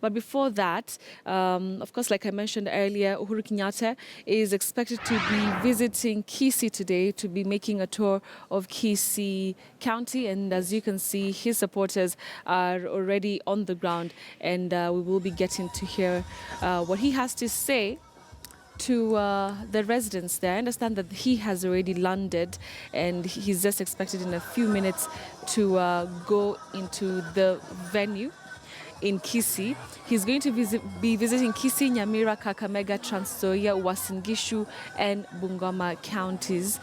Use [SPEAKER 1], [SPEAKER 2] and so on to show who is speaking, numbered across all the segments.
[SPEAKER 1] But before that, of course, like I mentioned earlier, Uhuru Kenyatta is expected to be visiting Kisii today, to be making a tour of Kisii County. And as you can see, his supporters are already on the ground, and we will be getting to hear what he has to say to the residents there. I understand that he has already landed and he's just expected in a few minutes to go into the venue in Kisii. He's going to be visiting Kisii, Nyamira, Kakamega, Trans Nzoia, Uasin Gishu and Bungoma counties.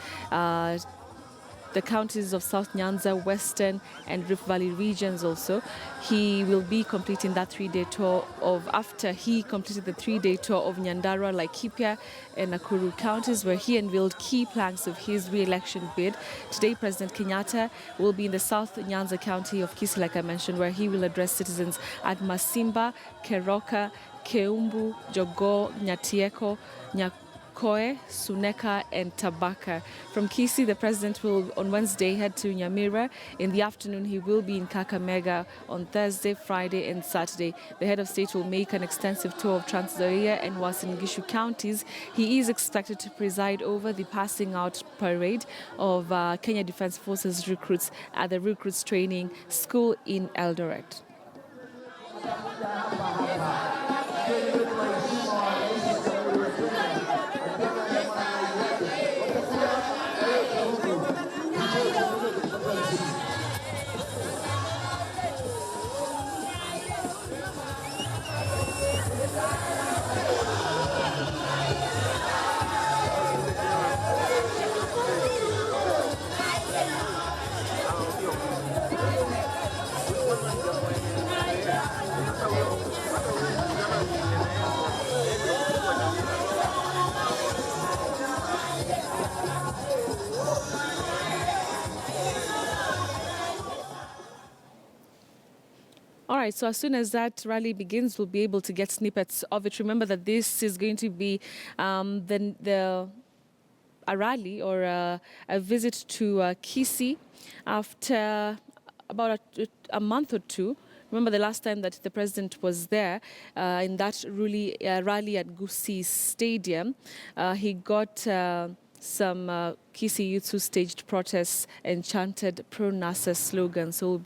[SPEAKER 1] The counties of South Nyanza, Western and Rift Valley regions also. He will be completing that 3-day tour after he completed the 3-day tour of Nyandarua, Laikipia and Nakuru counties, where he unveiled key planks of his re-election bid. Today, President Kenyatta will be in the South Nyanza county of Kisii, like I mentioned, where he will address citizens at Masimba, Keroka, Keumbu, Jogoo, Nyatieko, Koe, Suneka and Tabaka. From Kisii, the president will on Wednesday head to Nyamira. In the afternoon, he will be in Kakamega on Thursday, Friday and Saturday. The head of state will make an extensive tour of Trans Nzoia and Uasin Gishu counties. He is expected to preside over the passing out parade of Kenya Defence Forces recruits at the Recruits Training School in Eldoret. All right, so as soon as that rally begins, we'll be able to get snippets of it. Remember that this is going to be a rally or a visit to Kisii after about a month or two. Remember the last time that the president was there in that rally at Gusii Stadium, he got some Kisii youths who staged protests and chanted pro-NASA slogans. So we'll be